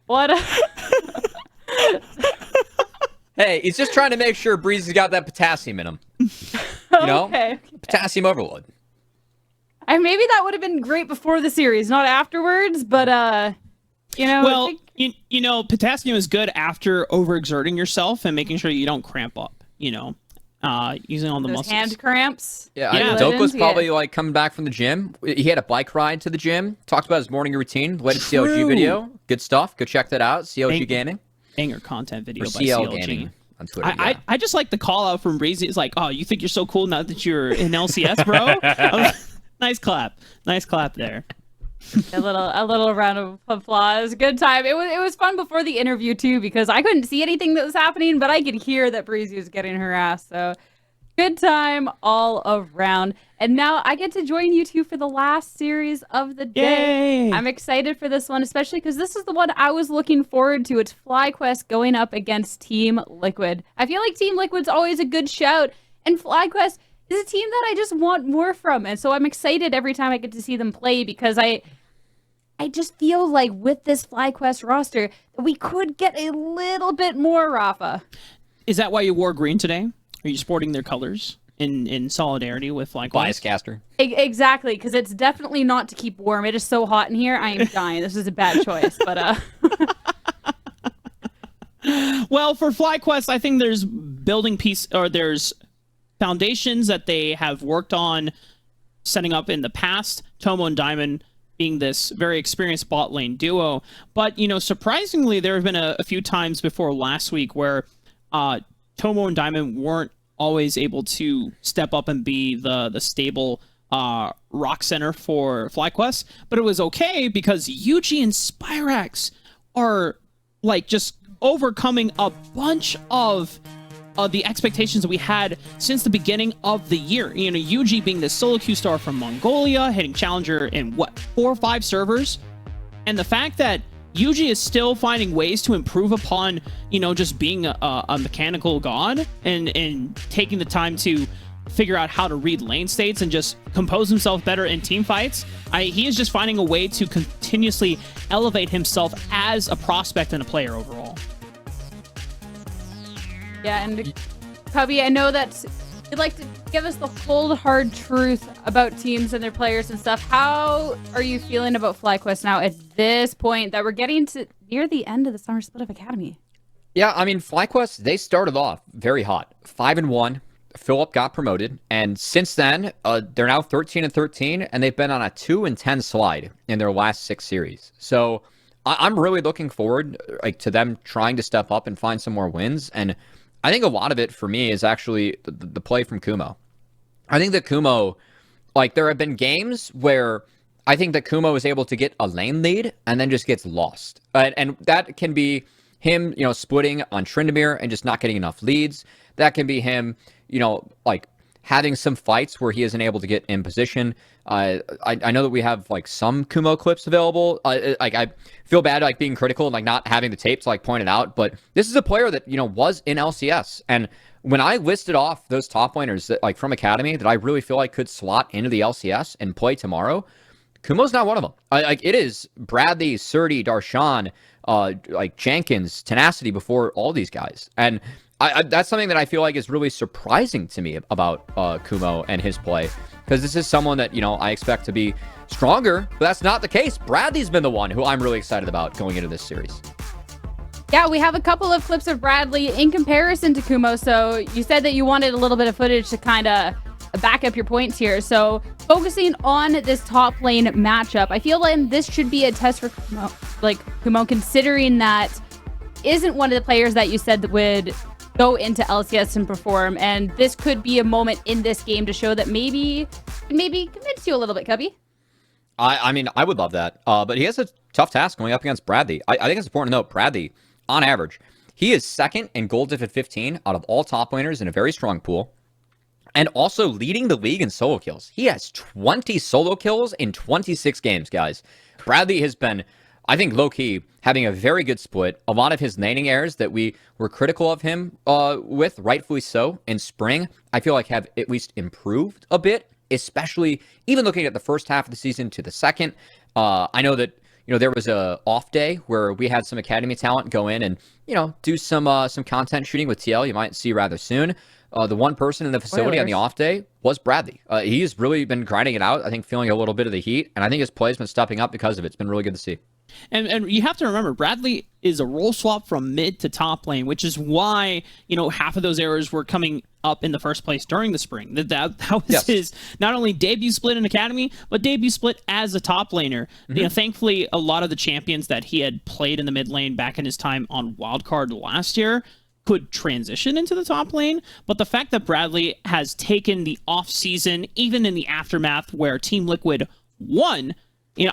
What? Hey, he's just trying to make sure Breezy's got that potassium in him. You know? Okay. Potassium overload. And maybe that would have been great before the series, not afterwards, but you know, Well, you know, potassium is good after overexerting yourself and making sure you don't cramp up, using all the those muscles. hand cramps. Yeah, Yeah. Doka's probably Yeah. like coming back from the gym. He had a bike ride to the gym. Talked about his morning routine. Latest CLG True. video. Good stuff. Go check that out. CLG Thank- Gaming. Banger content video Or by CL CLG. Gaming on Twitter. I just like the call out from Breezy. It's like, oh, you think you're so cool now that you're in LCS, bro? Nice clap. Nice clap there. A little round of applause. Good time. It was fun before the interview too, because I couldn't see anything that was happening, but I could hear that Breezy was getting harassed. So good time all around. And now I get to join you two for the last series of the day. Yay! I'm excited for this one, especially because this is the one I was looking forward to. It's FlyQuest going up against Team Liquid. I feel like Team Liquid's always a good shout, and FlyQuest is a team that I just want more from. And so I'm excited every time I get to see them play, because I just feel like with this FlyQuest roster that we could get a little bit more, Rafa. Is that why you wore green today? Are you sporting their colors in solidarity with FlyQuest? Bias caster. Exactly, because it's definitely not to keep warm. It is so hot in here. I am dying. This is a bad choice, but Well, for FlyQuest, I think there's there's foundations that they have worked on setting up in the past. Tomo and Diamond being this very experienced bot lane duo. But, surprisingly, there have been a few times before last week where Tomo and Diamond weren't always able to step up and be the stable rock center for FlyQuest. But it was okay because Yuji and Spyrax are like just overcoming a bunch of the expectations that we had since the beginning of the year. Yuji being the solo queue star from Mongolia, hitting Challenger in 4 or 5 servers. And the fact that Yuji is still finding ways to improve upon, just being a mechanical god and taking the time to figure out how to read lane states and just compose himself better in team fights. He is just finding a way to continuously elevate himself as a prospect and a player overall. yeah. And Cubby, I know that you'd like to give us the cold, hard truth about teams and their players and stuff. How are you feeling about FlyQuest now at this point that we're getting to near the end of the Summer Split of Academy? Yeah, I mean, FlyQuest, they started off very hot. 5-1. Philip got promoted, and since then, they're now 13-13, and they've been on a 2-10 slide in their last 6 series. So I'm really looking forward to them trying to step up and find some more wins. And I think a lot of it for me is actually the play from Kumo. I think that Kumo, there have been games where I think that Kumo is able to get a lane lead and then just gets lost. And that can be him, splitting on Tryndamere and just not getting enough leads. That can be him, having some fights where he isn't able to get in position. I know that we have some Kumo clips available. I feel bad being critical and not having the tape to point it out, but this is a player that was in LCS, and when I listed off those top laners that from Academy that I really feel could slot into the LCS and play tomorrow, Kumo's not one of them. It is Bradley, Surdy, Darshan, Jenkins, Tenacity before all these guys, and that's something that I feel is really surprising to me about Kumo and his play, because this is someone that, I expect to be stronger, but that's not the case. Bradley's been the one who I'm really excited about going into this series. Yeah, we have a couple of clips of Bradley in comparison to Kumo. So you said that you wanted a little bit of footage to kind of back up your points here. So focusing on this top lane matchup, I feel like this should be a test for Kumo, considering that isn't one of the players that you said that would go into LCS and perform, and this could be a moment in this game to show that maybe convince you a little bit, Cubby. I mean, I would love that, but he has a tough task going up against Bradley. I think it's important to note, Bradley, on average, he is second in gold diff at 15 out of all top laners in a very strong pool, and also leading the league in solo kills. He has 20 solo kills in 26 games, guys. Bradley has been, I think, low-key, having a very good split. A lot of his laning errors that we were critical of him with, rightfully so, in spring, I feel have at least improved a bit, especially even looking at the first half of the season to the second. I know that, there was a off day where we had some academy talent go in and, do some content shooting with TL. You might see rather soon. The one person in the facility on the off day was Bradley. He's really been grinding it out. I think feeling a little bit of the heat, and I think his play's been stepping up because of it. It's been really good to see. And you have to remember, Bradley is a role swap from mid to top lane, which is why, half of those errors were coming up in the first place during the spring. That was his not only debut split in Academy, but debut split as a top laner. Thankfully, a lot of the champions that he had played in the mid lane back in his time on Wildcard last year could transition into the top lane. But the fact that Bradley has taken the off season, even in the aftermath where Team Liquid won,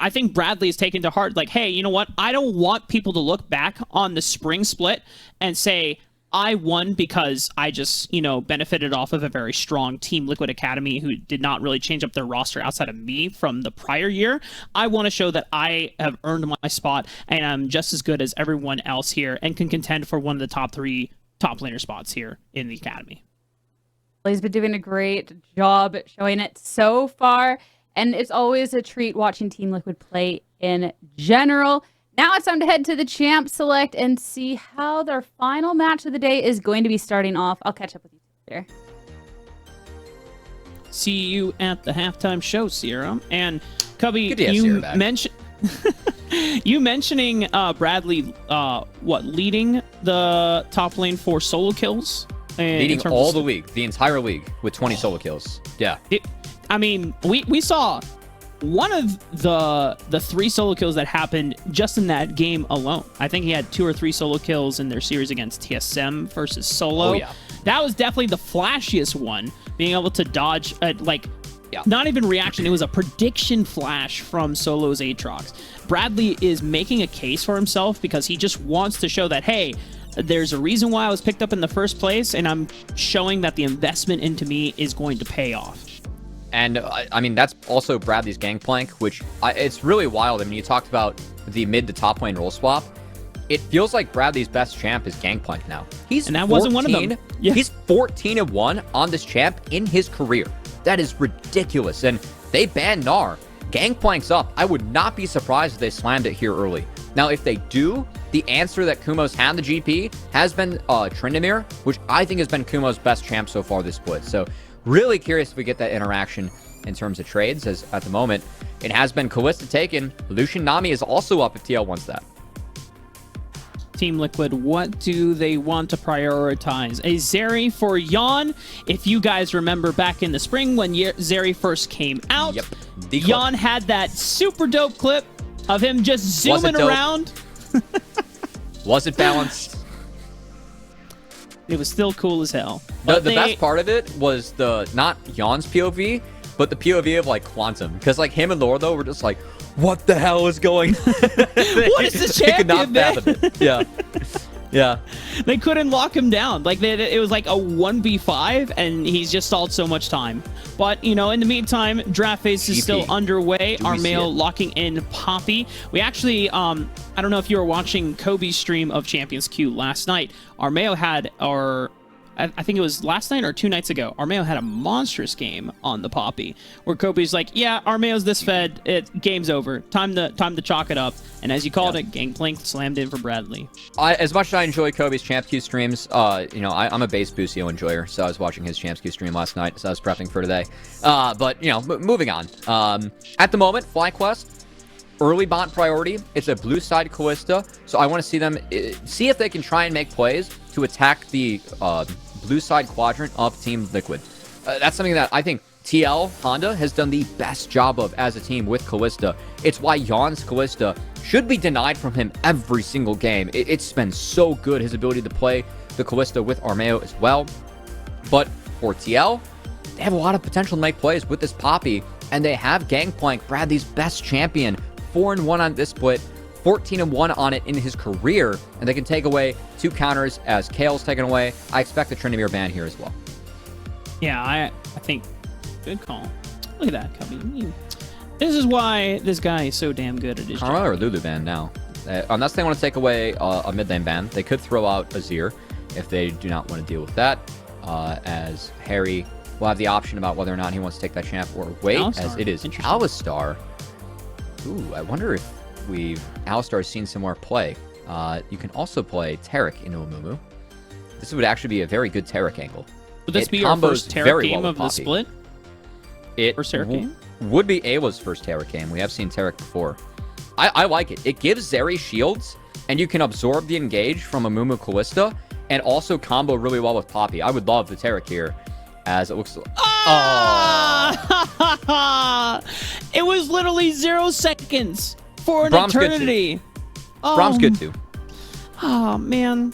I think Bradley is taken to heart, like, hey, you know what? I don't want people to look back on the spring split and say, I won because I just, benefited off of a very strong Team Liquid Academy who did not really change up their roster outside of me from the prior year. I want to show that I have earned my spot and I'm just as good as everyone else here and can contend for one of the top 3 top laner spots here in the Academy. He's been doing a great job showing it so far. And it's always a treat watching Team Liquid play in general. Now it's time to head to the Champ Select and see how their final match of the day is going to be starting off. I'll catch up with you later. See you at the halftime show, Sierra. And Cubby, you mentioning Bradley, leading the top lane for solo kills? Leading all the league, the entire league, with 20 solo kills. Yeah. We saw one of the 3 solo kills that happened just in that game alone. I think he had 2 or 3 solo kills in their series against TSM versus Solo. Oh, yeah. That was definitely the flashiest one, being able to dodge, not even reaction, it was a prediction flash from Solo's Aatrox. Bradley is making a case for himself because he just wants to show that, hey, there's a reason why I was picked up in the first place, and I'm showing that the investment into me is going to pay off. And, that's also Bradley's Gangplank, which it's really wild. You talked about the mid to top lane role swap. It feels like Bradley's best champ is Gangplank now. And that wasn't one of them. Yeah. He's 14-1 on this champ in his career. That is ridiculous. And they banned Gnar. Gangplank's up. I would not be surprised if they slammed it here early. Now, if they do, the answer that Kumo's had the GP has been Tryndamere, which I think has been Kumo's best champ so far this split. So really curious if we get that interaction in terms of trades, as at the moment, it has been Kalista taken. Lucian Nami is also up if TL wants that. Team Liquid, what do they want to prioritize? A Zeri for Yeon. If you guys remember back in the spring when Zeri first came out, Yeon had that super dope clip of him just zooming around. Was it balanced? It was still cool as hell. The best part of it was not Yeon's POV, but the POV of Quantum. Because him and Lordo were just like, what the hell is going on? What is this champion, man? Yeah. Yeah. They couldn't lock him down. It was like a 1v5, and he's just stalled so much time. But, in the meantime, draft phase is still underway. Armeo locking in Poppy. We actually, I don't know if you were watching Kobe's stream of Champions Queue last night. Armeo had I think it was last night or 2 nights ago, Armeo had a monstrous game on the Poppy, where Kobe's like, yeah, Armeo's this fed, game's over. Time to chalk it up. And as you called it, Gangplank slammed in for Bradley. As much as I enjoy Kobe's Champ Q streams, I'm a base Busio enjoyer, so I was watching his Champ Q stream last night, so I was prepping for today. But, moving on. At the moment, FlyQuest, early bot priority. It's a blue side Kalista, so I want to see them see if they can try and make plays to attack the blue side quadrant of Team Liquid. That's something that I think TL Honda has done the best job of as a team with Kalista. It's why Yeon's Kalista should be denied from him every single game. It's been so good, his ability to play the Kalista with Armeo as well. But for TL, they have a lot of potential to make plays with this Poppy, and they have Gangplank, Bradley's best champion, 4-1 on this split, 14-1 on it in his career, and they can take away 2 counters as Kale's taken away. I expect the Tryndamere ban here as well. Yeah, I think good call. Look at that, Cubby. This is why this guy is so damn good at his job. Or Lulu ban now. Unless they want to take away a mid lane ban, they could throw out Azir if they do not want to deal with that, as Harry will have the option about whether or not he wants to take that champ or wait, as it is Alistar. Ooh, I wonder if Alistar's seen some more play. You can also play Taric into a Mumu. This would actually be a very good Taric angle. Would this It be our combos first very Taric game well of with the Poppy. split? It First Taric game? would be Ayla's first Taric game. We have seen Taric before. I like it. It gives Zeri shields, and you can absorb the engage from a Mumu Callista, and also combo really well with Poppy. I would love the Taric here, as it looks like... Ah! It was literally 0 seconds for an Brahm's good too. eternity. Brahm's good too. Oh, man.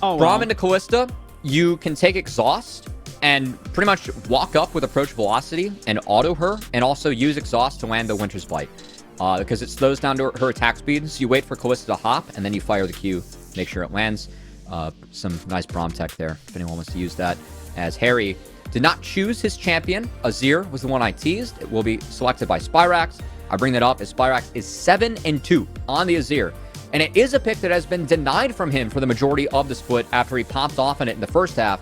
Oh, Braum wow. into Callista, you can take Exhaust and pretty much walk up with approach velocity and auto her, and also use Exhaust to land the Winter's Bite. Because it slows down to her attack speed, so you wait for Callista to hop, and then you fire the Q, make sure it lands. Some nice Braum tech there, if anyone wants to use that. As Harry did not choose his champion, Azir was the one I teased. It will be selected by Spyrax. I bring that up as Spyrax is 7-2 on the Azir. And it is a pick that has been denied from him for the majority of the split after he popped off on it in the first half.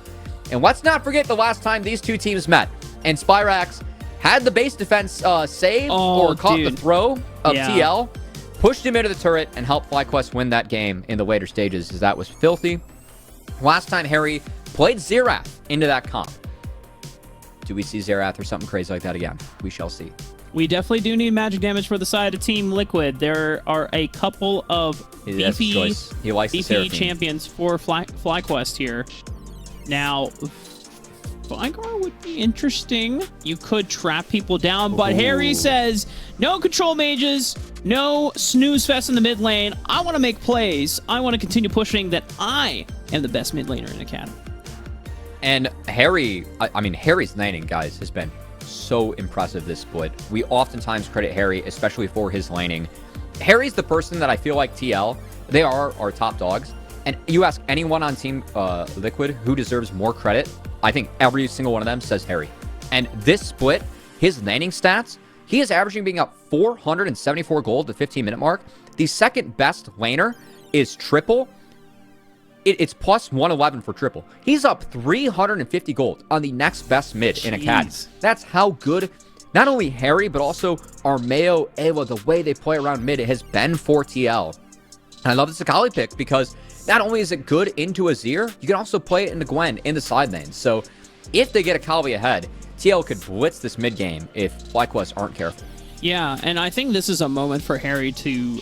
And let's not forget the last time these two teams met. And Spyrax had the base defense save or caught the throw of TL, pushed him into the turret, and helped FlyQuest win that game in the later stages, as that was filthy. Last time Harry played Xerath into that comp. Do we see Xerath or something crazy like that again? We shall see. We definitely do need magic damage for the side of Team Liquid. There are a couple of beefy champions for FlyQuest here. Now, Vigar would be interesting. You could trap people down, but Harry says, no control mages, no snooze fest in the mid lane. I want to make plays. I want to continue pushing that I am the best mid laner in Academy. And Harry, I mean, Harry's laning, guys, has been so impressive this split. We oftentimes credit Harry, especially for his laning. Harry's the person that I feel like TL, they are our top dogs. And you ask anyone on Team Liquid who deserves more credit, I think every single one of them says Harry. And this split, his laning stats, he is averaging being up 474 gold at the 15-minute mark. The second best laner is Triple. It's plus 111 for Triple. He's up 350 gold on the next best mid in Academy. That's how good not only Harry, but also Armeo, Ayla, the way they play around mid, it has been for TL. And I love this Akali pick because not only is it good into Azir, you can also play it into Gwen in the side lane. So if they get Akali ahead, TL could blitz this mid game if FlyQuest aren't careful. Yeah, and I think this is a moment for Harry to...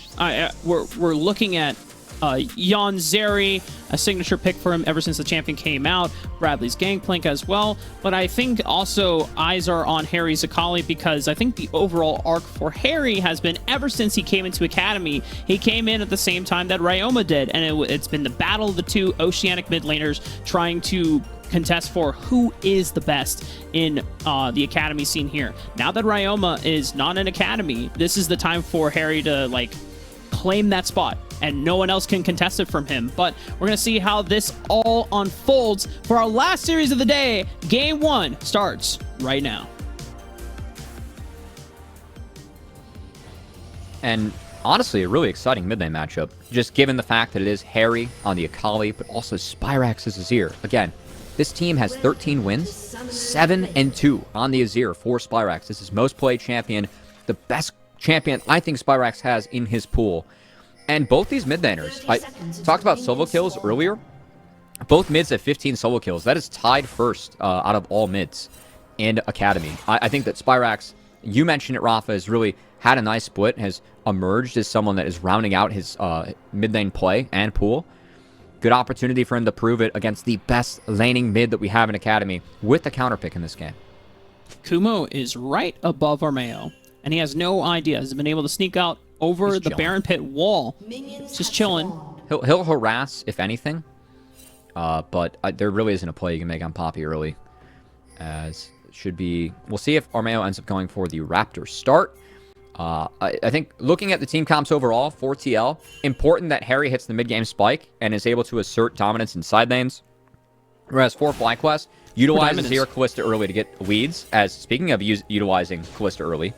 we're looking at Jan Zeri, a signature pick for him ever since the champion came out. Bradley's Gangplank as well. But I think also eyes are on Harry's Akali because I think the overall arc for Harry has been ever since he came into Academy. He came in at the same time that Ryoma did, and it's been the battle of the two Oceanic mid laners trying to contest for who is the best in the Academy scene here. Now that Ryoma is not in Academy, this is the time for Harry to claim that spot, and no one else can contest it from him. But we're going to see how this all unfolds for our last series of the day. Game 1 starts right now. And honestly, a really exciting mid lane matchup, just given the fact that it is Harry on the Akali, but also Spyrax's Azir. Again, this team has 13 wins, 7-2 on the Azir for Spyrax. This is most played champion, the best champion I think Spyrax has in his pool. And both these mid laners, I talked about solo kills earlier. Both mids have 15 solo kills. That is tied first out of all mids in Academy. I think that Spyrax, you mentioned it, Rafa, has really had a nice split, has emerged as someone that is rounding out his mid lane play and pool. Good opportunity for him to prove it against the best laning mid that we have in Academy with the counter pick in this game. Kumo is right above Armeo, and he has no idea. He's been able to sneak out over the Baron Pit wall. Just chilling. He'll harass, if anything. But there really isn't a play you can make on Poppy early. As it should be... We'll see if Armeo ends up going for the Raptor start. I think looking at the team comps overall for TL, important that Harry hits the mid-game spike and is able to assert dominance in side lanes. Whereas for FlyQuest, utilize Azir Callista early to get leads. As speaking of utilizing Callista early,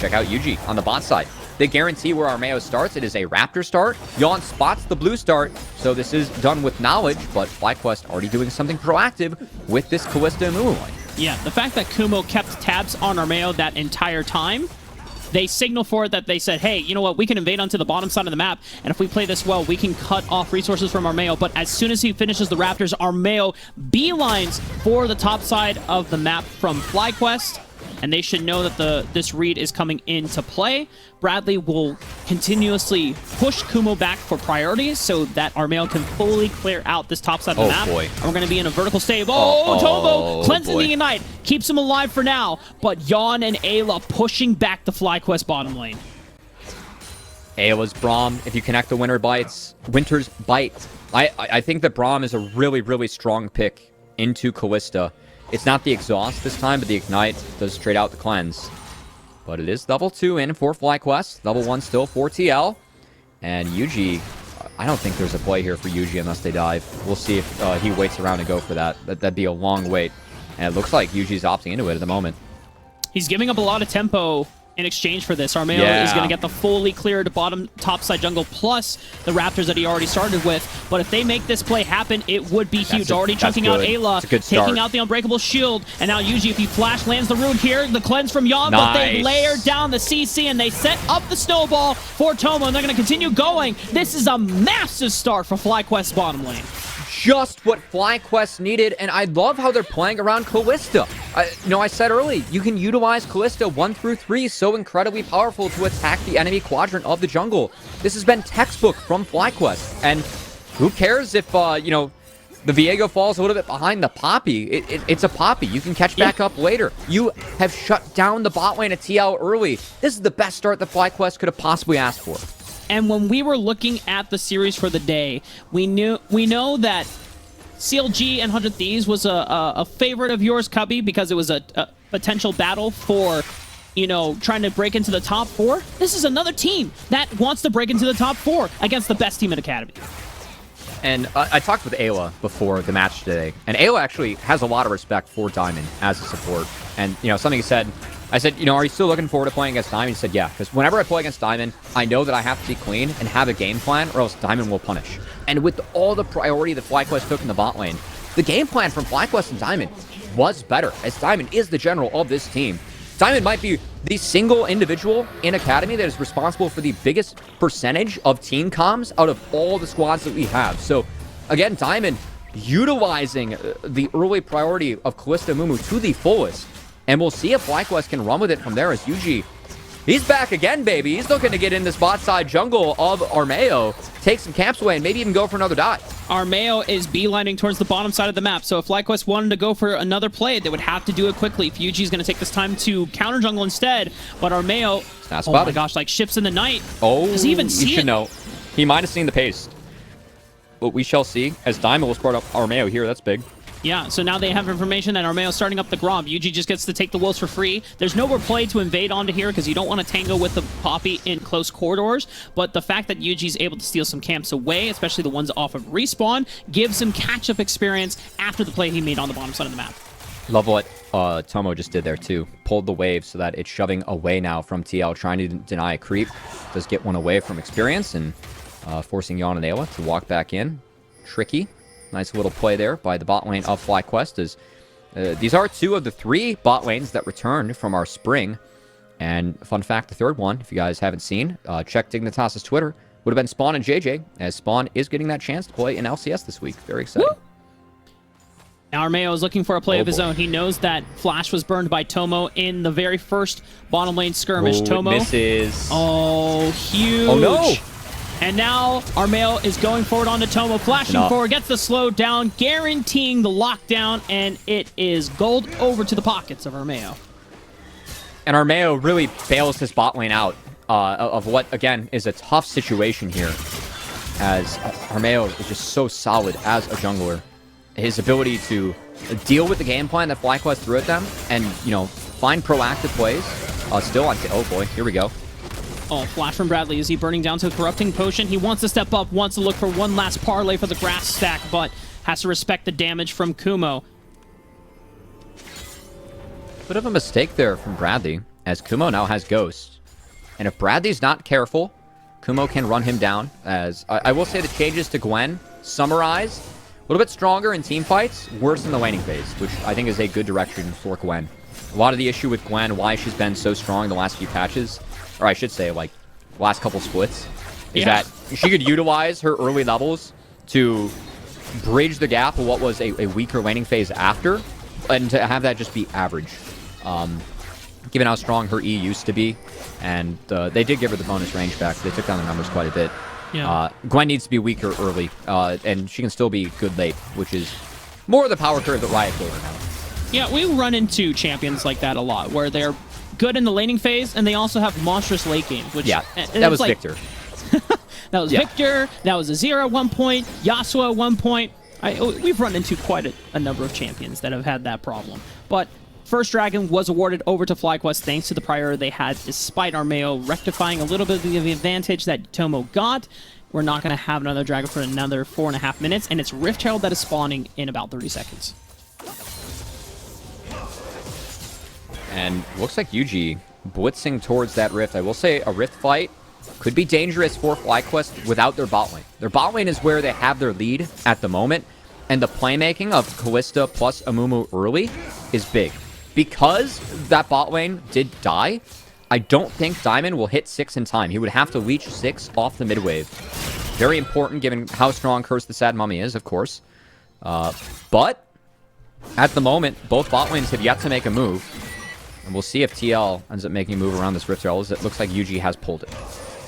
check out Yuji on the bot side. They guarantee where Armeo starts. It is a Raptor start. Yon spots the blue start, so this is done with knowledge, but FlyQuest already doing something proactive with this Callista move. Yeah, the fact that Kumo kept tabs on Armeo that entire time they signal for it that they said, hey, you know what, we can invade onto the bottom side of the map, and if we play this well, we can cut off resources from Armeo. But as soon as he finishes the Raptors, Armeo beelines for the top side of the map from FlyQuest, and they should know that this read is coming into play. Bradley will continuously push Kumo back for priorities so that Armeo can fully clear out this top side of the map. Boy. And we're going to be in a vertical stave. Tomo cleansing boy. the Ignite. Keeps him alive for now, but Yon and Ayla pushing back the FlyQuest bottom lane. Ayla's Braum, if you connect the Winter's Bite. I think that Braum is a really, really strong pick into Callista. It's not the exhaust this time, but the Ignite does straight out the cleanse. But it is level 2 in for FlyQuest. Level 1 still for TL. And Yuji, I don't think there's a play here for Yuji unless they dive. We'll see if he waits around to go for that. That'd be a long wait. And it looks like Yuji's opting into it at the moment. He's giving up a lot of tempo in exchange for this. Armeo is going to get the fully cleared top side jungle plus the Raptors that he already started with. But if they make this play happen, it would be huge. Already chunking out Ayla, taking out the Unbreakable Shield. And now Yuji, if he flash lands the rune here, the cleanse from Yon, but they layer down the CC and they set up the snowball for Tomo, and they're going to continue going. This is a massive start for FlyQuest's bottom lane. Just what FlyQuest needed, and I love how they're playing around Callista. I said early, you can utilize Callista 1 through 3 so incredibly powerful to attack the enemy quadrant of the jungle. This has been textbook from FlyQuest, and who cares if, the Viego falls a little bit behind the Poppy. It's a Poppy. You can catch back up later. You have shut down the bot lane at TL early. This is the best start that FlyQuest could have possibly asked for. And when we were looking at the series for the day, we know that CLG and 100 Thieves was a favorite of yours, Cubby, because it was a potential battle for, trying to break into the top 4. This is another team that wants to break into the top 4 against the best team in Academy. And I talked with Ayla before the match today, and Ayla actually has a lot of respect for Diamond as a support. And, something he said, I said, are you still looking forward to playing against Diamond? He said, yeah, because whenever I play against Diamond, I know that I have to be clean and have a game plan, or else Diamond will punish. And with all the priority that FlyQuest took in the bot lane, the game plan from FlyQuest and Diamond was better, as Diamond is the general of this team. Diamond might be the single individual in Academy that is responsible for the biggest percentage of team comms out of all the squads that we have. So, again, Diamond utilizing the early priority of Callista Mumu to the fullest. And we'll see if FlyQuest can run with it from there, as Yuji, he's back again, baby. He's looking to get in this bot side jungle of Armeo, take some camps away, and maybe even go for another dive. Armeo is beelining towards the bottom side of the map, so if FlyQuest wanted to go for another play, they would have to do it quickly. Fuji's going to take this time to counter jungle instead, but Armeo, oh my gosh, like ships in the night. Oh, does he even see you should know. He might have seen the pace. But we shall see, as Diamond will spread up Armeo here. That's big. Yeah, so now they have information that Armeo's starting up the Gromp. Yuji just gets to take the wolves for free. There's no more play to invade onto here because you don't want to tango with the Poppy in close corridors, but the fact that Yuji's able to steal some camps away, especially the ones off of respawn, gives him catch-up experience after the play he made on the bottom side of the map. Love what Tomo just did there, too. Pulled the wave so that it's shoving away now from TL, trying to deny a creep. Does get one away from experience and forcing Yon and Ayla to walk back in. Tricky. Nice little play there by the bot lane of FlyQuest. As these are 2 of the 3 bot lanes that returned from our spring. And fun fact, the 3rd one, if you guys haven't seen, check Dignitas's Twitter, would have been Spawn and JJ, as Spawn is getting that chance to play in LCS this week. Very exciting. Woo! Now Armeo is looking for a play of his own. He knows that Flash was burned by Tomo in the very first bottom lane skirmish. Tomo misses. Oh, huge. Oh, no. And now Armeo is going forward onto Tomo, flashing forward, gets the slow down, guaranteeing the lockdown, and it is gold over to the pockets of Armeo. And Armeo really bails his bot lane out of what, again, is a tough situation here, as Armeo is just so solid as a jungler. His ability to deal with the game plan that FlyQuest threw at them and, find proactive plays. Still on... Oh, boy. Here we go. Oh, flash from Bradley. Is he burning down to a Corrupting Potion? He wants to step up, wants to look for one last parlay for the grass stack, but has to respect the damage from Kumo. Bit of a mistake there from Bradley, as Kumo now has Ghost. And if Bradley's not careful, Kumo can run him down, as I will say the changes to Gwen, summarize, a little bit stronger in team fights, worse in the laning phase, which I think is a good direction for Gwen. A lot of the issue with Gwen, why she's been so strong the last few patches, or I should say, like, last couple splits, is Yeah. that she could utilize her early levels to bridge the gap of what was a weaker laning phase after, and to have that just be average. Given how strong her E used to be, and they did give her the bonus range back. They took down the numbers quite a bit. Yeah. Gwen needs to be weaker early, and she can still be good late, which is more of the power curve that Riot gave her now. Yeah, we run into champions like that a lot, where they're good in the laning phase, and they also have monstrous late games. Which, Yeah, and that it's was like, Victor. That was Victor. That was Azir at one point. Yasuo at one point. We've run into quite a number of champions that have had that problem. But First Dragon was awarded over to FlyQuest thanks to the prior they had, despite Armeo rectifying a little bit of the advantage that Tomo got. We're not going to have another Dragon for another 4.5 minutes, and it's Rift Herald that is spawning in about 30 seconds. And looks like Yuji blitzing towards that Rift. I will say a Rift fight could be dangerous for FlyQuest without their bot lane. Their bot lane is where they have their lead at the moment, and the playmaking of Kalista plus Amumu early is big. Because that bot lane did die, I don't think Diamond will hit 6 in time. He would have to leech 6 off the mid wave. Very important given how strong Curse the Sad Mummy is, of course. But at the moment, both bot lanes have yet to make a move. And we'll see if TL ends up making a move around this Rift Herald, as it looks like Yuji has pulled it.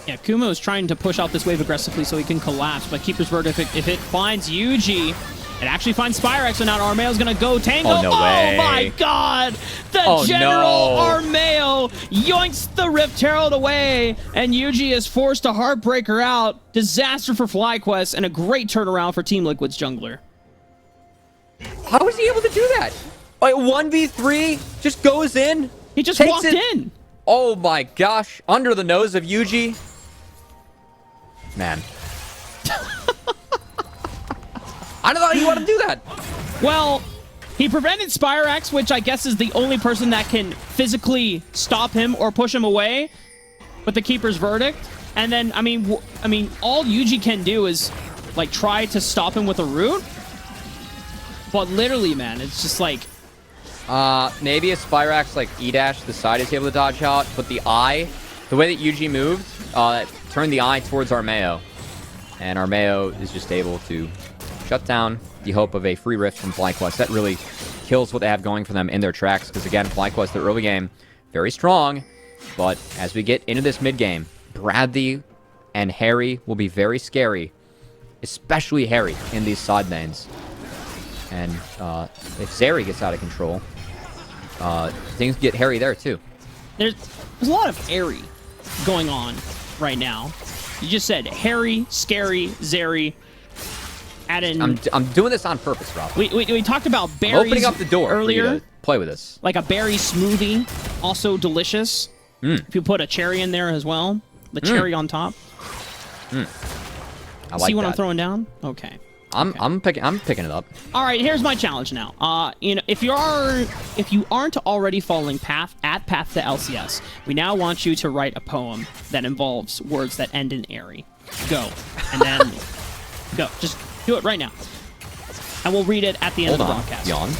Yeah, Kumo is trying to push out this wave aggressively so he can collapse, but Keeper's Verdict, if it finds Yuji, it actually finds Spyrex, so now Armeo's gonna go tango. Oh, no way. Oh my god! The General no. Armeo yoinks the Rift Herald away, and Yuji is forced to Heartbreaker out. Disaster for FlyQuest, and a great turnaround for Team Liquid's jungler. How was he able to do that? Like, 1v3 just goes in? He just takes walked it. in. Oh my gosh. Under the nose of Yuji. Man. I don't know how you want to do that. Well, he prevented Spyrex, which I guess is the only person that can physically stop him or push him away with the Keeper's Verdict. And then, I mean, all Yuji can do is, like, try to stop him with a root. But literally, man, it's just like... Maybe a Spyrax, like, E-dash to the side is able to dodge out, but the eye, the way that Yuji moved, turned the eye towards Armeo. And Armeo is just able to shut down the hope of a free rift from FlyQuest. That really kills what they have going for them in their tracks, because again, FlyQuest, their early game, very strong, but as we get into this mid game, Bradley and Harry will be very scary, especially Harry in these side lanes. And if Zeri gets out of control, things get hairy there too. There's a lot of airy going on right now. You just said Harry, Scary, Zeri. Add in... I'm doing this on purpose, Rob. We talked about I'm berries opening up the door earlier. for you to play with this. Like a berry smoothie, also delicious. If you put a cherry in there as well, the cherry on top. I like See what that. I'm throwing down? Okay. I'm picking it up. All right, here's my challenge now. You know, if you aren't already following Path to LCS, we now want you to write a poem that involves words that end in airy. Go, and then go. Just do it right now, and we'll read it at the end of the broadcast. Yawn.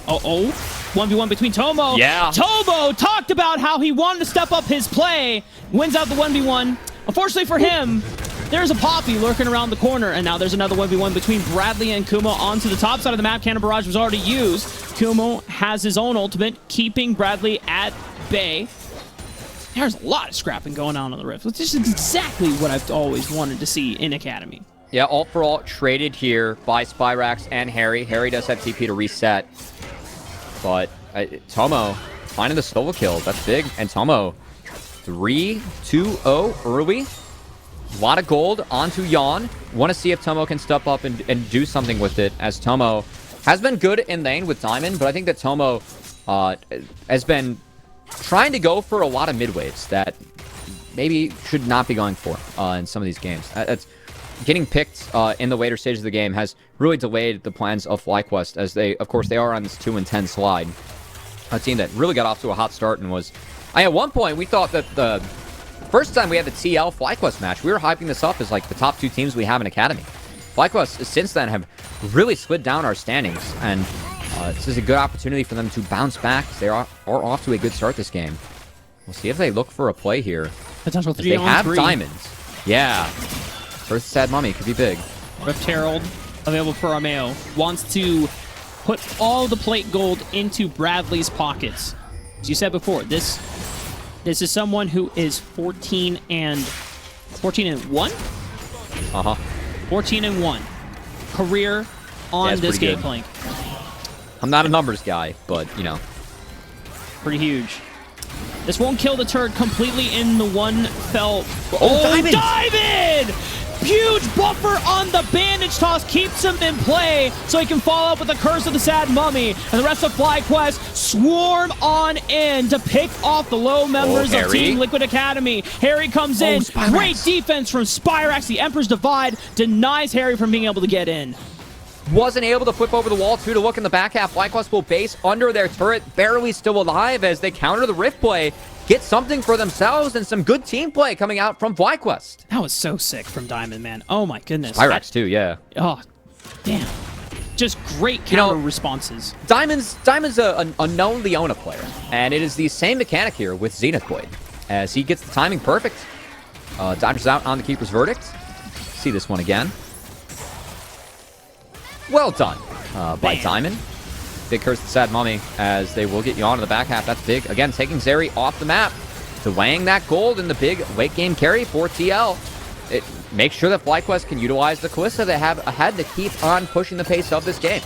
1v1 between Tomo. Yeah. Tomo talked about how he wanted to step up his play. Wins out the 1v1. Unfortunately for him, there's a Poppy lurking around the corner, and now there's another 1v1 between Bradley and Kumo onto the top side of the map. Cannon Barrage was already used. Kumo has his own ultimate, keeping Bradley at bay. There's a lot of scrapping going on the Rift, which is exactly what I've always wanted to see in Academy. Yeah, ult for ult traded here by Spyrax and Harry. Harry does have TP to reset. But Tomo finding the solo kill. That's big. And Tomo 3-2-0 early. A lot of gold onto Yawn. Want to see if Tomo can step up and do something with it, as Tomo has been good in lane with Diamond, but I think that Tomo has been trying to go for a lot of mid waves that maybe should not be going for in some of these games. That's getting picked in the later stages of the game has really delayed the plans of FlyQuest, as they, of course, they are on this 2-10 slide. A team that really got off to a hot start and was... at one point, we thought that the first time we had the TL FlyQuest match, we were hyping this up as like the top 2 teams we have in Academy. FlyQuest, since then, have really slid down our standings, and this is a good opportunity for them to bounce back. They are off to a good start this game. We'll see if they look for a play here. Potential 3 They on have 3. diamonds. Yeah. First Sad Mummy could be big. Rift Herald available for Armeo. Wants to put all the plate gold into Bradley's pockets. As you said before, this is someone who is 14 and 1. Uh-huh. 14 and 1. Career on it's this pretty game good. plank. I'm not a numbers guy, but, you know. Pretty huge. This won't kill the turret completely in the one fell. Oh, Diamond! Huge buffer on the bandage toss keeps him in play so he can follow up with the Curse of the Sad Mummy. And the rest of FlyQuest swarm on in to pick off the low members of Team Liquid Academy. Harry comes in. Great defense from Spyrax. The Emperor's Divide denies Harry from being able to get in. Wasn't able to flip over the wall, too, to look in the back half. FlyQuest will base under their turret, barely still alive as they counter the Rift play, get something for themselves, and some good team play coming out from FlyQuest. That was so sick from Diamond, man. Oh, my goodness. Pyrex, too, yeah. Oh, damn. Just great counter responses. Diamond's a known Leona player, and it is the same mechanic here with Zenith Blade, as he gets the timing perfect. Dodges out on the Keeper's Verdict. See this one again. Well done by Diamond. Big Curse the Sad Mummy as they will get Yawn in the back half. That's big. Again, taking Zeri off the map. Delaying that gold in the big late game carry for TL. It makes sure that FlyQuest can utilize the Kalista they have ahead to keep on pushing the pace of this game.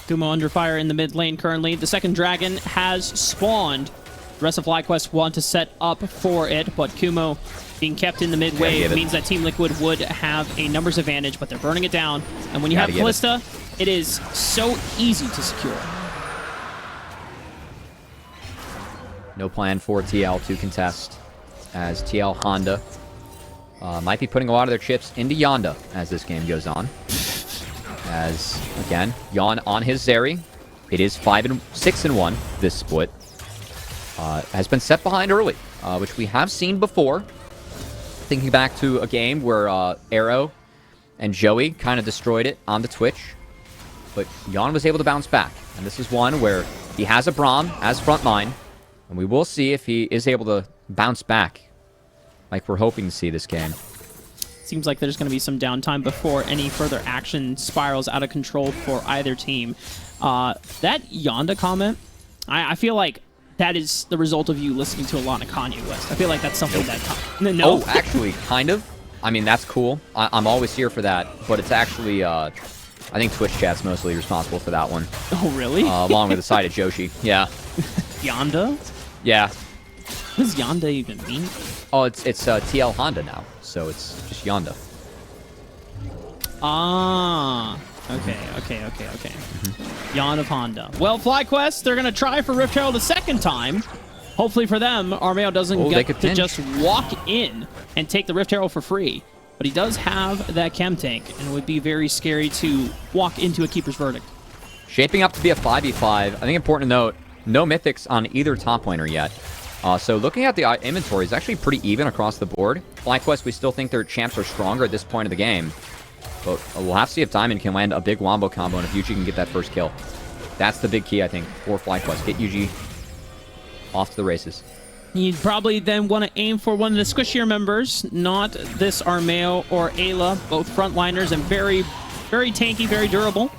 Kumo under fire in the mid lane currently. The second dragon has spawned. The rest of FlyQuest want to set up for it, but Kumo being kept in the mid wave means that Team Liquid would have a numbers advantage, but they're burning it down. And when you have Kalista, it is so easy to secure. No plan for TL to contest, as TL Honda might be putting a lot of their chips into Yonda as this game goes on. As, again, Yawn on his Zeri. It is 6-1, this split. Has been set behind early, which we have seen before. Thinking back to a game where Arrow and Joey kind of destroyed it on the Twitch. But Yawn was able to bounce back. And this is one where he has a Braum as frontline. And we will see if he is able to bounce back like we're hoping to see this game. Seems like there's going to be some downtime before any further action spirals out of control for either team. That Yonda comment, I feel like that is the result of you listening to a lot of Kanye West. I feel like that's something that... No. Oh, actually, kind of. I mean, that's cool. I'm always here for that. But it's actually... I think Twitch chat's mostly responsible for that one. Oh, really? Along with the side of Joshi. Yeah. Yonda? Yeah. What does Yonda even mean? Oh, it's TL Honda now. So it's just Yonda. Ah... Okay. Yawn of Honda. Well, FlyQuest, they're going to try for Rift Herald a second time. Hopefully for them, Armeo doesn't get to just walk in and take the Rift Herald for free. But he does have that chem tank, and it would be very scary to walk into a Keeper's Verdict. Shaping up to be a 5v5. I think important to note, no mythics on either top laner yet. So looking at the inventory is actually pretty even across the board. FlyQuest, we still think their champs are stronger at this point of the game. But we'll have to see if Diamond can land a big wombo combo and if Yuji can get that first kill. That's the big key, I think, for FlyQuest. Get Yuji off to the races. You'd probably then want to aim for one of the squishier members, not this Armeo or Ayla, both frontliners and very, very tanky, very durable.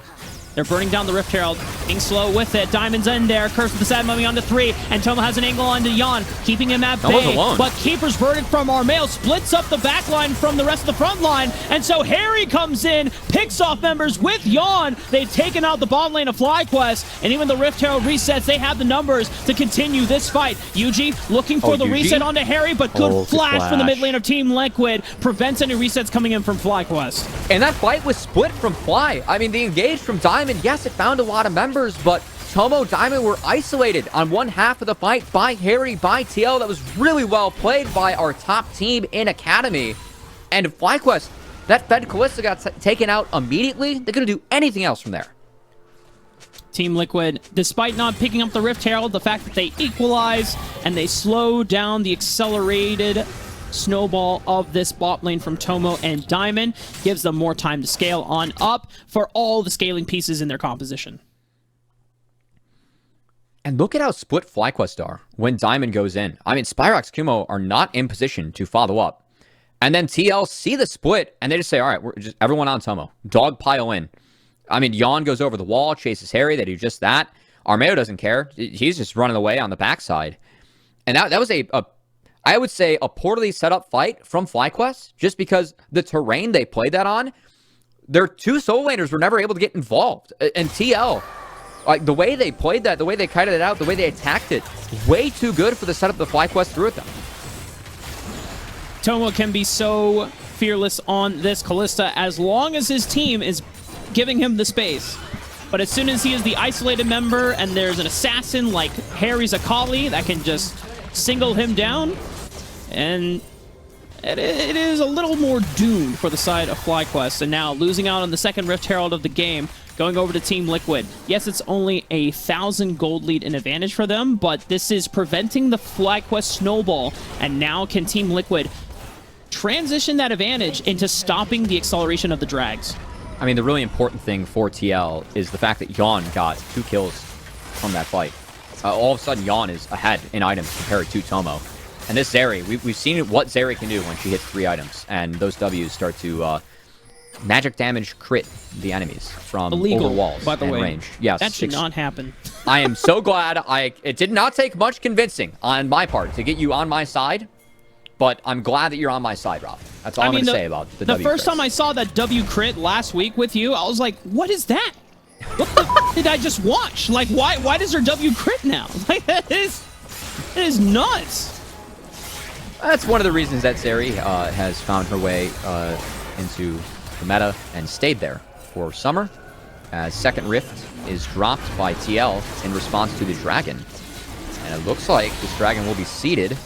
They're burning down the Rift Herald, being slow with it. Diamond's in there. Curse of the Sad Mummy on the 3, and Tomo has an angle onto Yawn, keeping him at bay. But Keeper's Verdict from Armeo splits up the back line from the rest of the front line, and so Harry comes in, picks off members with Yawn. They've taken out the bottom lane of FlyQuest, and even the Rift Herald resets. They have the numbers to continue this fight. Yuji looking for the reset onto Harry, but good flash from the mid lane of Team Liquid prevents any resets coming in from FlyQuest. And that fight was split from Fly. I mean, the engage from Diamond, yes, it found a lot of members, but Tomo, Diamond were isolated on one half of the fight by Harry, by TL. That was really well played by our top team in Academy. And FlyQuest, that Fed Kalista got taken out immediately. They're going to do anything else from there. Team Liquid, despite not picking up the Rift Herald, the fact that they equalize and they slow down the accelerated snowball of this bot lane from Tomo and Diamond gives them more time to scale on up for all the scaling pieces in their composition. And look at how split FlyQuest are when Diamond goes in. I mean, Spyrox Kumo are not in position to follow up. And then TL see the split, and they just say, all right, we're just everyone on Tomo. Dog pile in. I mean, Yawn goes over the wall, chases Harry. They do just that. Armeo doesn't care. He's just running away on the backside. And that was I would say, a poorly set up fight from FlyQuest, just because the terrain they played that on, their two solo laners were never able to get involved. And TL, like the way they played that, the way they kited it out, the way they attacked it, way too good for the setup the FlyQuest threw at them. Tomo can be so fearless on this Callista as long as his team is giving him the space. But as soon as he is the isolated member and there's an assassin like Harry's Akali that can just single him down, and it is a little more doomed for the side of FlyQuest. And now losing out on the second Rift Herald of the game, going over to Team Liquid. Yes, it's only 1,000 gold lead in advantage for them, but this is preventing the FlyQuest snowball. And now can Team Liquid transition that advantage into stopping the acceleration of the drags? I mean, the really important thing for TL is the fact that Yawn got 2 kills from that fight. All of a sudden, Yawn is ahead in items compared to Tomo. And this Zeri, we've seen what Zeri can do when she hits 3 items. And those W's start to magic damage crit the enemies from illegal, over walls by the and way. range. Yes, that should not happen. I am so glad. It did not take much convincing on my part to get you on my side. But I'm glad that you're on my side, Rob. That's all I'm going to say about the W first crits. time I saw that W crit last week with you, I was like, what is that? What the did I just watch? Like, why does her W crit now? Like, it is nuts. That's one of the reasons that Zeri has found her way into the meta and stayed there for summer, as second Rift is dropped by TL in response to the Dragon. And it looks like this Dragon will be seeded.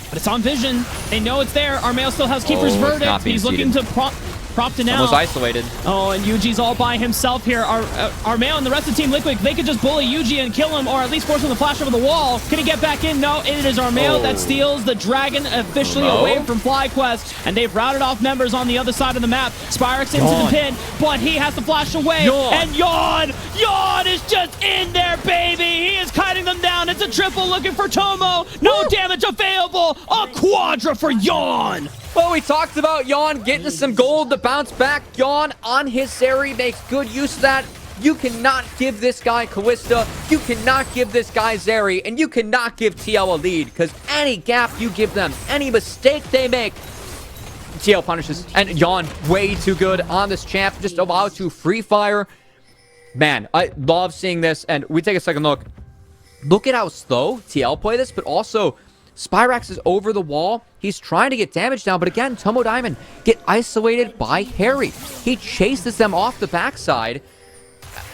But it's on Vision. They know it's there. Armeo still has Keeper's Verdict. He's looking to prompt it now. Almost isolated. Oh, and Yuji's all by himself here. Armeo and the rest of Team Liquid, they could just bully Yuji and kill him, or at least force him to flash over the wall. Can he get back in? No, it is Armeo that steals the Dragon officially away from FlyQuest, and they've routed off members on the other side of the map. Spyrox into the pin, but he has to flash away. And Yawn is just in there, baby. He is kiting them down. It's a triple looking for Tomo. No damage available. A quadra for Yawn. Well, we talked about Yawn getting some gold to bounce back. Yawn on his Zeri makes good use of that. You cannot give this guy Callista. You cannot give this guy Zeri. And you cannot give TL a lead, because any gap you give them, any mistake they make, TL punishes. And Yawn, way too good on this champ. Just allowed to free fire. Man, I love seeing this. And we take a second look. Look at how slow TL play this, but also Spyrax is over the wall. He's trying to get damage down, but again, Tomo Diamond get isolated by Harry. He chases them off the backside,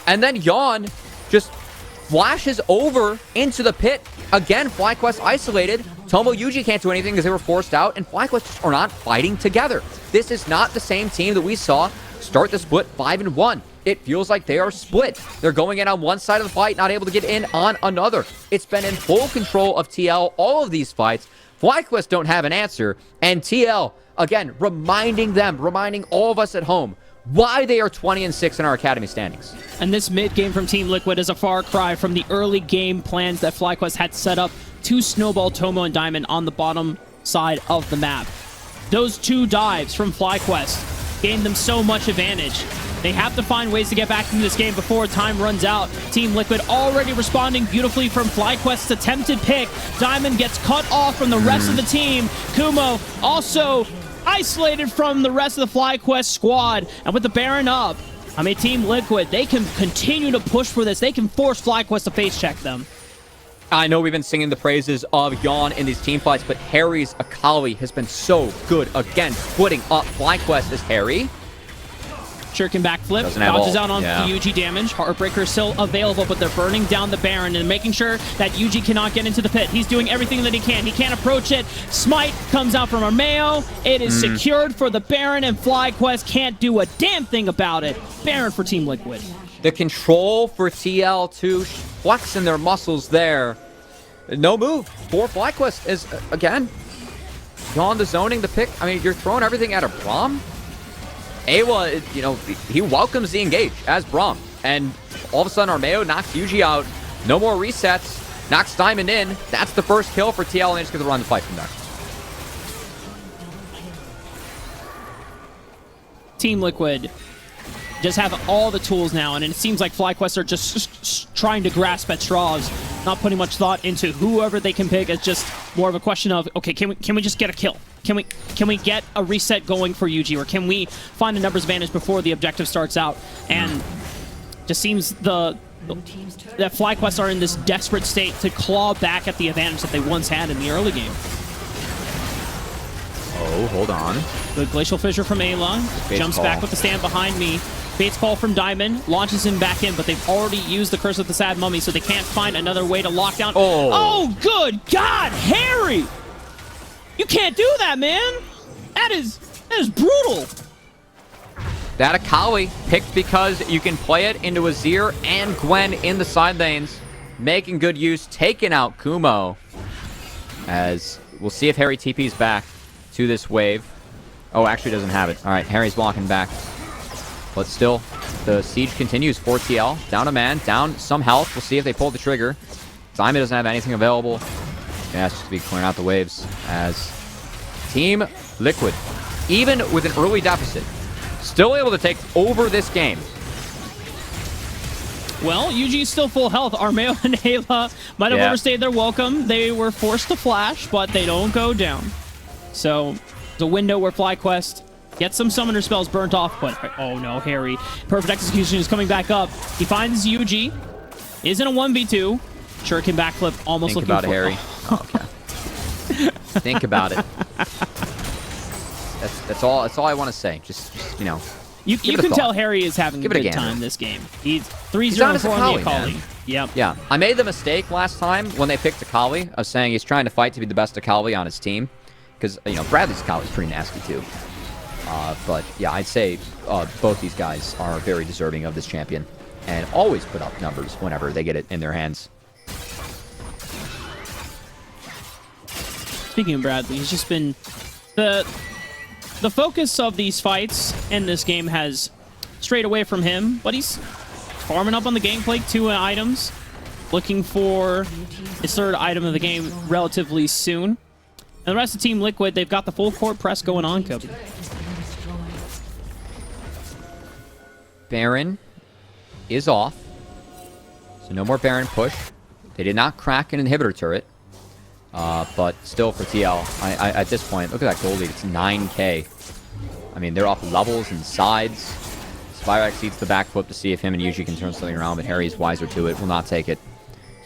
and then Yawn just flashes over into the pit. Again, FlyQuest isolated. Tomo Yuji can't do anything because they were forced out, and FlyQuest just are not fighting together. This is not the same team that we saw start the split 5-1. It feels like they are split. They're going in on one side of the fight, not able to get in on another. It's been in full control of TL all of these fights. FlyQuest don't have an answer, and TL, again, reminding all of us at home why they are 20-6 in our Academy standings. And this mid game from Team Liquid is a far cry from the early game plans that FlyQuest had set up to snowball Tomo and Diamond on the bottom side of the map. Those 2 dives from FlyQuest gained them so much advantage. They have to find ways to get back into this game before time runs out. Team Liquid already responding beautifully from FlyQuest's attempted pick. Diamond gets cut off from the rest of the team. Kumo also isolated from the rest of the FlyQuest squad. And with the Baron up, I mean, Team Liquid, they can continue to push for this. They can force FlyQuest to face check them. I know we've been singing the praises of Yawn in these team fights, but Harry's Akali has been so good. Again, putting up FlyQuest as Harry. Shuriken backflip, dodges out on the Yuji damage. Heartbreaker is still available, but they're burning down the Baron and making sure that Yuji cannot get into the pit. He's doing everything that he can. He can't approach it. Smite comes out from Armeo. It is secured for the Baron, and FlyQuest can't do a damn thing about it. Baron for Team Liquid. The control for TL2, flexing their muscles there. No move for FlyQuest is, again, Yawn the zoning, the pick. I mean, you're throwing everything at a Braum. Awa, you know, he welcomes the engage as Braum. And all of a sudden, Armeo knocks Yuji out. No more resets. Knocks Diamond in. That's the first kill for TL, and they just get to run the fight from there. Team Liquid just have all the tools now, and it seems like FlyQuest are just trying to grasp at straws, not putting much thought into whoever they can pick. It's just more of a question of, okay, can we just get a kill? Can we get a reset going for UG, or can we find a numbers advantage before the objective starts out? And just seems that FlyQuest are in this desperate state to claw back at the advantage that they once had in the early game. Oh, hold on. Good Glacial Fissure from Ayla. Jumps back with the stand behind me. Bates Call from Diamond. Launches him back in, but they've already used the Curse of the Sad Mummy, so they can't find another way to lock down. Oh, good God, Harry! You can't do that, man! That is brutal! That Akali picked because you can play it into Azir and Gwen in the side lanes. Making good use, taking out Kumo. As we'll see if Harry TP's back to this wave. Oh, actually doesn't have it. All right, Harry's walking back. But still, the siege continues for TL. Down a man, down some health. We'll see if they pull the trigger. Diamond doesn't have anything available. Yeah, it's just to be clearing out the waves. As Team Liquid, even with an early deficit, still able to take over this game. Well, UG's still full health. Armeo and Ayla might have overstayed their welcome. They were forced to flash, but they don't go down. So, the window where FlyQuest gets some summoner spells burnt off, but oh no, Harry. Perfect Execution is coming back up. He finds UG. Is in a 1v2. Shuriken backflip, almost Think looking about Harry. Oh, okay. Think about it. That's all I want to say. Just you know. You can tell Harry is having a good time this game. He's 3-0-4 on the Akali. Yep. Yeah. I made the mistake last time when they picked Akali of saying he's trying to fight to be the best Akali on his team. Because, you know, Bradley's Akali is pretty nasty too. But yeah, I'd say both these guys are very deserving of this champion. And always put up numbers whenever they get it in their hands. Speaking of Bradley, he's just been... The focus of these fights in this game has strayed away from him, but he's farming up on the gameplay, 2 items, looking for his 3rd item of the game relatively soon. And the rest of Team Liquid, they've got the full court press going on, Kobe. Baron is off. So no more Baron push. They did not crack an inhibitor turret. But still for TL, at this point, look at that gold lead. It's 9k. I mean, they're off levels and sides. Spyrex eats the backflip to see if him and Yuji can turn something around, but Harry's wiser to it. Will not take it.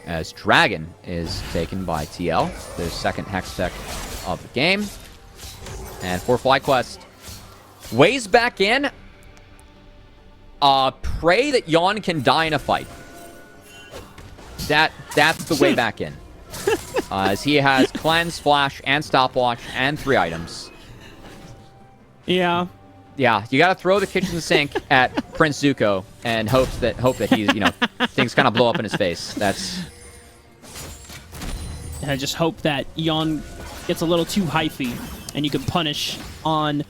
As Dragon is taken by TL, the 2nd Hextech of the game. And for FlyQuest, Waze back in. Pray that Yawn can die in a fight. That's the way back in. As he has Cleanse, Flash, and Stopwatch, and 3 items. Yeah. Yeah, you gotta throw the kitchen sink at Prince Zuko and hope that he's, you know, things kind of blow up in his face. That's... And I just hope that Yon gets a little too hyphy and you can punish on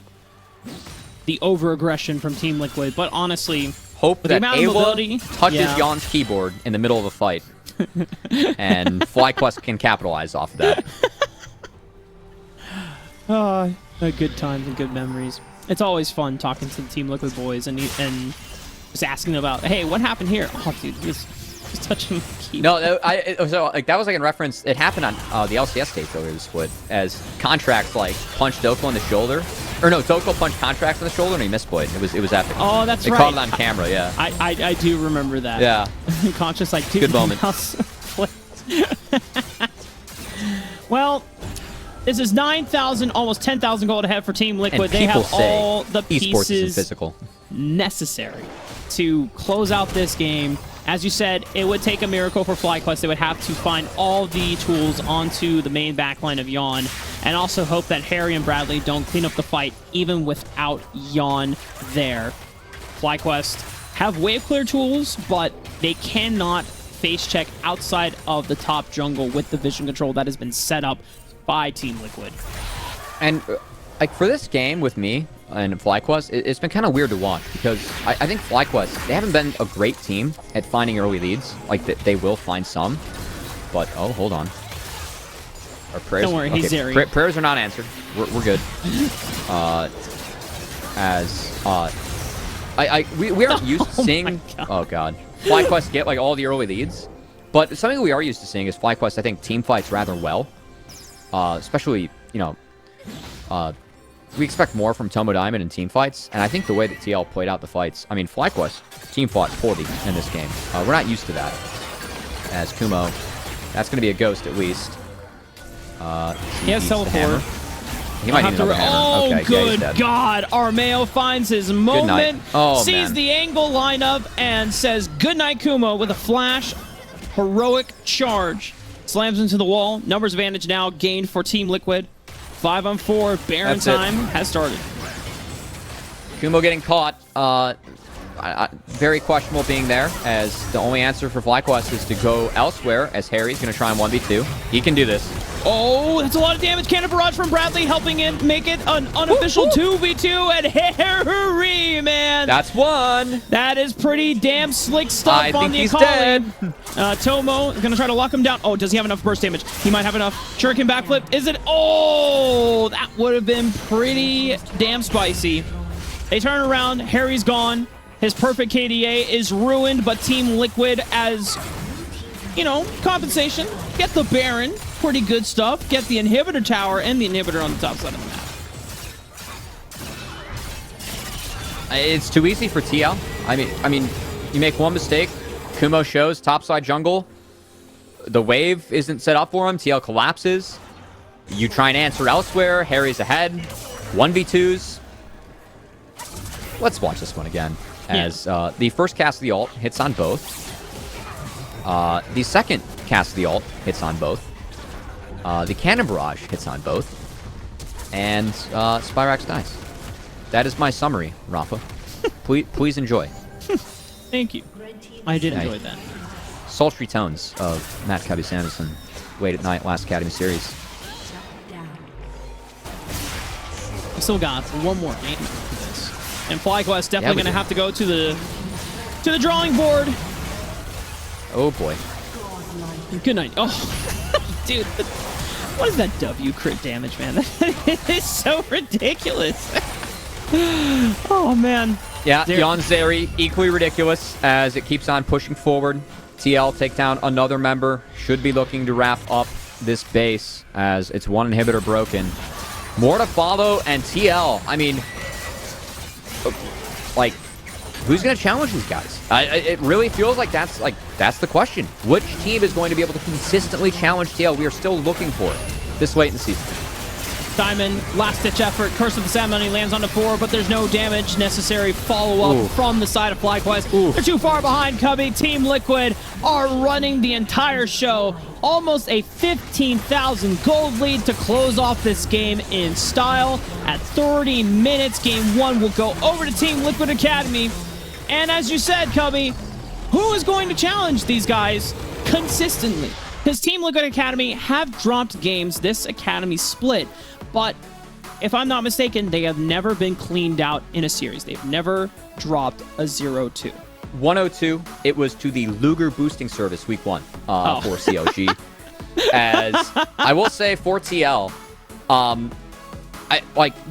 the over-aggression from Team Liquid. But honestly, hope that Ayla touches Yon's keyboard in the middle of a fight. And FlyQuest can capitalize off of that. Good times and good memories. It's always fun talking to the Team Liquid boys and just asking them about, hey, what happened here? Oh, dude, just touching the keyboard. No, so like that was like in reference. It happened on the LCS stage earlier this split as Contracts like punched Doko in the shoulder, or no, Doko punched Contracts in the shoulder and he misplayed. It was epic. Oh, that's right. They caught it on camera. Yeah. I do remember that. Yeah. Conscious like dude, good moment. Well, this is 9,000, almost 10,000 gold ahead for Team Liquid. And they have all the esports pieces is physical. Necessary to close out this game. As you said, it would take a miracle for FlyQuest. They would have to find all the tools onto the main backline of Yawn, and also hope that Harry and Bradley don't clean up the fight even without Yawn there. FlyQuest have wave clear tools, but they cannot face check outside of the top jungle with the vision control that has been set up by Team Liquid. And like for this game with me and FlyQuest, it's been kind of weird to watch because I think FlyQuest, they haven't been a great team at finding early leads. Like they will find some, but oh, hold on. Our prayers. Don't worry, he's Zeri. Prayers are not answered. We're good. We aren't used to seeing. Oh god, FlyQuest get like all the early leads, but something we are used to seeing is FlyQuest. I think team fights rather well, especially we expect more from Tomo Diamond in team fights, and I think the way that TL played out the fights. I mean, FlyQuest team fought poorly in this game. We're not used to that. As Kumo, that's going to be a ghost at least. He has teleport. He might need another hammer. Oh, okay, good God. Armeo finds his moment, sees man. the angle lineup, and says goodnight, Kumo, with a flash. Heroic charge. Slams into the wall. Numbers advantage now gained for Team Liquid. 5-on-4. Baron time has started. Kumo getting caught. Very questionable being there, as the only answer for FlyQuest is to go elsewhere, as Harry's going to try and 1v2. He can do this. Oh, that's a lot of damage. Cannon barrage from Bradley, helping it make it an unofficial 2v2, and Harry, man. That's one. That is pretty damn slick stuff on the dead. Tomo is going to try to lock him down. Oh, does he have enough burst damage? He might have enough. Shuriken backflip. Is it? Oh, that would have been pretty damn spicy. They turn around. Harry's gone. His perfect KDA is ruined, but Team Liquid, as, compensation, get the Baron. Pretty good stuff. Get the inhibitor tower and the inhibitor on the top side of the map. It's too easy for TL. I mean, you make one mistake, Kumo shows topside jungle. The wave isn't set up for him. TL collapses. You try and answer elsewhere. Harry's ahead. 1v2s. Let's watch this one again. As the first cast of the ult hits on both. The second cast of the ult hits on both. The cannon barrage hits on both. And Spyrax dies. That is my summary, Rafa. Please enjoy. Thank you. I did enjoy that. Sultry tones of Matt Cubby Sanderson late at night last Academy series. We still got one more game for this. And FlyQuest definitely going to have to go to the drawing board. Oh boy. Good night. Oh, dude. What is that W crit damage, man? That is so ridiculous. Oh, man. Yeah, Yon Zeri, equally ridiculous as it keeps on pushing forward. TL take down another member. Should be looking to wrap up this base as it's one inhibitor broken. More to follow, and TL, I mean, like, who's going to challenge these guys? It really feels like that's the question. Which team is going to be able to consistently challenge TL? We are still looking for it this late in the season. Diamond, last-ditch effort. Curse of the Ceremony lands on the 4, but there's no damage necessary. Follow-up from the side of FlyQuest. They're too far behind, Cubby. Team Liquid are running the entire show. Almost a 15,000 gold lead to close off this game in style. At 30 minutes, Game 1 will go over to Team Liquid Academy. And as you said, Cubby, who is going to challenge these guys consistently? Because Team Liquid Academy have dropped games this Academy split, but if I'm not mistaken, they have never been cleaned out in a series. They've never dropped a 0-2. 102, it was to the Luger boosting service week 1 for COG. As I will say for TL,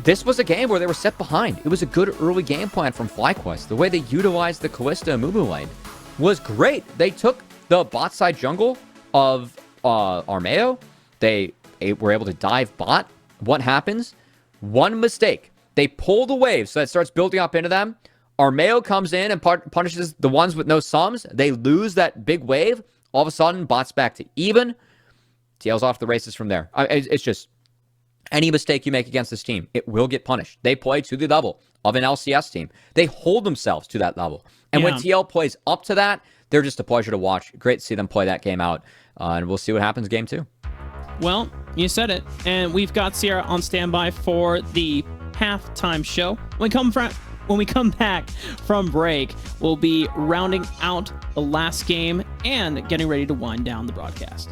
this was a game where they were set behind. It was a good early game plan from FlyQuest. The way they utilized the Kalista and Mumu lane was great. They took the bot side jungle of Armeo. They were able to dive bot. What happens? One mistake. They pull the wave, so that starts building up into them. Armeo comes in and punishes the ones with no sums. They lose that big wave. All of a sudden, bot's back to even. TL's off the races from there. It's just any mistake you make against this team, it will get punished. They play to the level of an LCS team. They hold themselves to that level. And when TL plays up to that, they're just a pleasure to watch. Great to see them play that game out. And we'll see what happens game 2. Well, you said it. And we've got Sierra on standby for the halftime show. When we come back from break, we'll be rounding out the last game and getting ready to wind down the broadcast.